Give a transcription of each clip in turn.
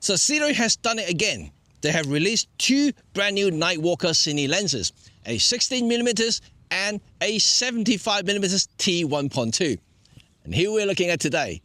So Sirui has done it again. They have released two brand new Nightwalker Cine lenses, a 16mm and a 75mm T1.2. And here we're looking at today.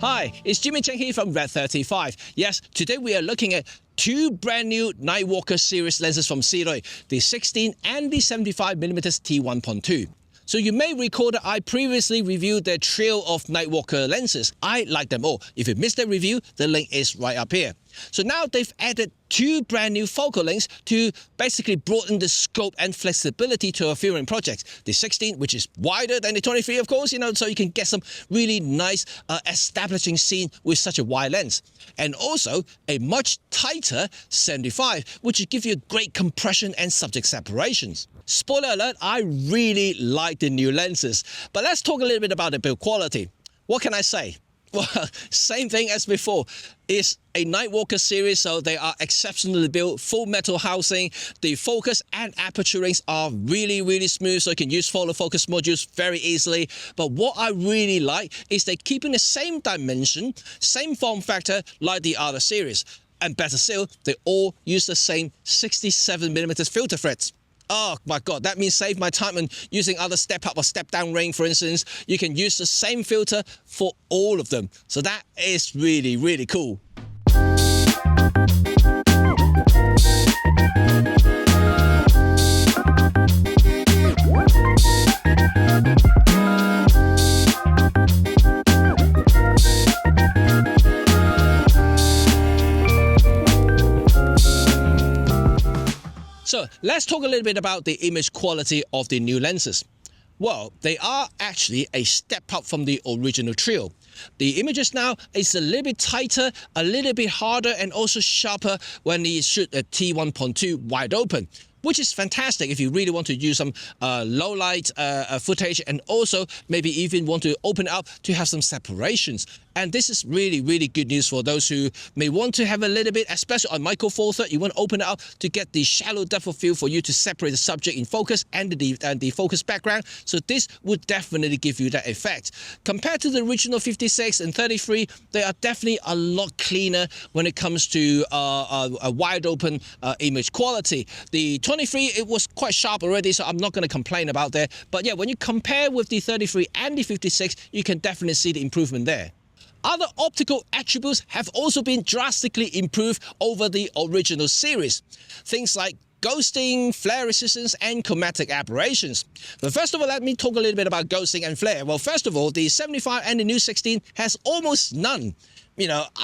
Hi, it's Cheng here from RED35. Yes, today we are looking at two brand new Nightwalker series lenses from Sirui, the 16 and the 75mm T1.2. So you may recall that I previously reviewed their trio of Nightwalker lenses. I like them all. If you missed that review, the link is right up here. So now they've added two brand new focal lengths to basically broaden the scope and flexibility to our filming projects. The 16, which is wider than the 23, of course, so you can get some really nice establishing scene with such a wide lens. And also a much tighter 75, which will give you great compression and subject separations. Spoiler alert, I really like the new lenses. But let's talk a little bit about the build quality. What can I say? Well, same thing as before. It's a Nightwalker series, so they are exceptionally built, full metal housing. The focus and aperture rings are really, really smooth, so you can use follow focus modules very easily. But what I really like is they're keeping the same dimension, same form factor like the other series. And better still, they all use the same 67mm filter threads. Oh my God, that means save my time on using other step up or step down ring, for instance. You can use the same filter for all of them. So that is really, really cool. So let's talk a little bit about the image quality of the new lenses. Well, they are actually a step up from the original trio. The images now is a little bit tighter, a little bit harder, and also sharper when you shoot a T1.2 wide open, which is fantastic if you really want to use some low light footage, and also maybe even want to open it up to have some separations. And this is really, really good news for those who may want to have a little bit, especially on micro four third, you want to open it up to get the shallow depth of field for you to separate the subject in focus and the focus background. So this would definitely give you that effect. Compared to the original 56 and 33, they are definitely a lot cleaner when it comes to a wide open image quality. The 23, it was quite sharp already, so I'm not going to complain about that. But yeah, when you compare with the 33 and the 56, you can definitely see the improvement there. Other optical attributes have also been drastically improved over the original series. Things like ghosting, flare resistance, and chromatic aberrations. But first of all, let me talk a little bit about ghosting and flare. Well, first of all, the 75 and the new 16 has almost none.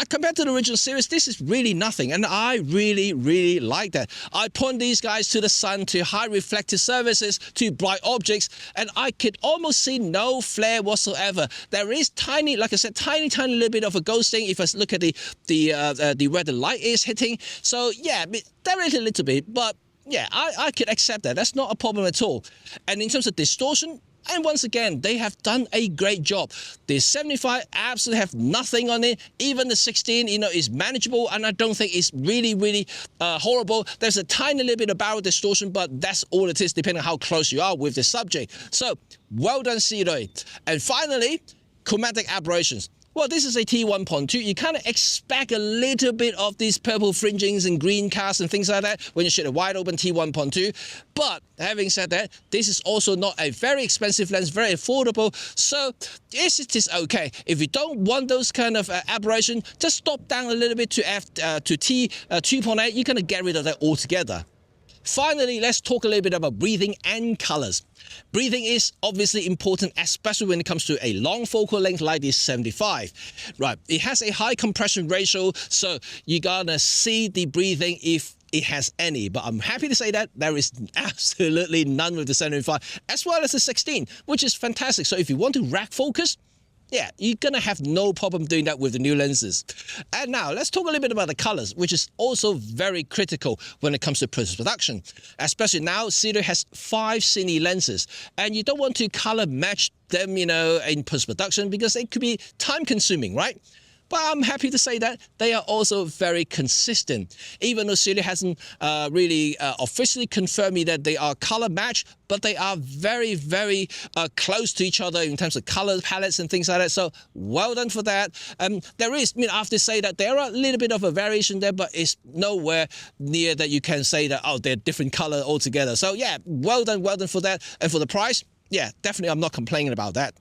Compared to the original series, this is really nothing, and I really, really like that. I point these guys to the sun, to high reflective surfaces, to bright objects, and I could almost see no flare whatsoever. There is tiny, like I said, tiny little bit of a ghosting if I look at the where the light is hitting. So yeah, there is a little bit, but yeah, I could accept that. That's not a problem at all. And in terms of distortion, and once again, they have done a great job. The 75 absolutely have nothing on it. Even the 16, is manageable, and I don't think it's really, really horrible. There's a tiny little bit of barrel distortion, but that's all it is, depending on how close you are with the subject. So, well done, Sirui. And finally, chromatic aberrations. Well, this is a T1.2. You kind of expect a little bit of these purple fringings and green casts and things like that when you shoot a wide open T1.2. But having said that, this is also not a very expensive lens, very affordable. So it is okay. If you don't want those kind of aberration, just stop down a little bit to T2.8. You're going to get rid of that altogether. Finally, let's talk a little bit about breathing and colors. Breathing is obviously important, especially when it comes to a long focal length like this 75. Right, it has a high compression ratio, so you're gonna see the breathing if it has any. But I'm happy to say that there is absolutely none with the 75, as well as the 16, which is fantastic. So if you want to rack focus, yeah, you're going to have no problem doing that with the new lenses. And now let's talk a little bit about the colors, which is also very critical when it comes to post-production. Especially now, Sirui has 5 Cine lenses, and you don't want to color match them, in post-production because it could be time-consuming, right? But I'm happy to say that they are also very consistent. Even though Sirui hasn't really officially confirmed me that they are color matched, but they are very, very close to each other in terms of color palettes and things like that. So well done for that. There is, I have to say that there are a little bit of a variation there, but it's nowhere near that you can say that, oh, they're different color altogether. So yeah, well done for that. And for the price, yeah, definitely I'm not complaining about that.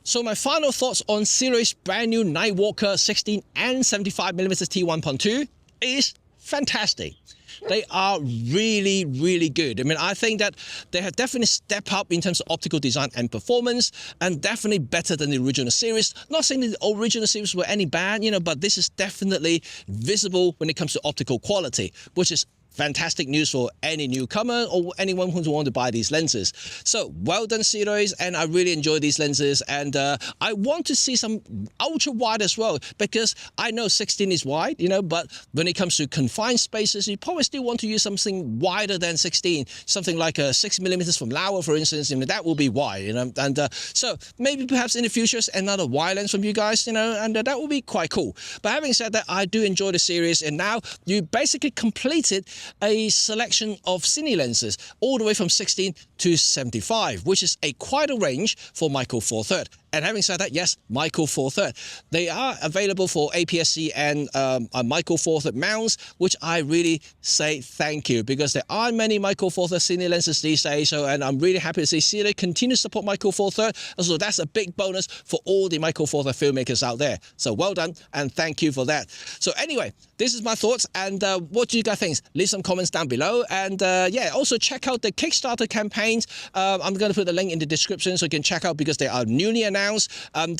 So my final thoughts on Sirui's brand new Nightwalker 16 and 75mm T1.2 is fantastic. They are really, really good. I think that they have definitely stepped up in terms of optical design and performance, and definitely better than the original series. Not saying that the original series were any bad, but this is definitely visible when it comes to optical quality, which is fantastic news for any newcomer or anyone who wants to buy these lenses. So well done, Sirui, and I really enjoy these lenses. And I want to see some ultra wide as well, because I know 16 is wide, but when it comes to confined spaces, you probably still want to use something wider than 16, something like 6mm from Laowa, for instance. That will be wide, and so maybe perhaps in the future another wide lens from you guys, and that will be quite cool. But having said that, I do enjoy the series, and now you basically completed a selection of Cine lenses all the way from 16 to 75, which is quite a range for Micro Four Third. And having said that, yes, Micro Four Third. They are available for APS-C and Micro Four Third mounts, which I really say thank you, because there aren't many Micro Four Third Cine lenses these days. And I'm really happy to see Cine continue to support Micro Four Third. So that's a big bonus for all the Micro Four Third filmmakers out there. So well done, and thank you for that. So anyway, this is my thoughts, and what do you guys think? Leave some comments down below, and yeah, also check out the Kickstarter campaigns. I'm going to put the link in the description so you can check out, because they are newly announced. And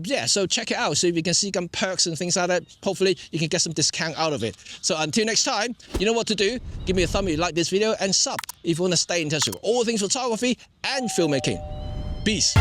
yeah, so check it out so if you can see some perks and things like that. Hopefully you can get some discount out of it. So until next time, you know what to do. Give me a thumb if you like this video, and sub if you want to stay in touch with all things photography and filmmaking. Peace.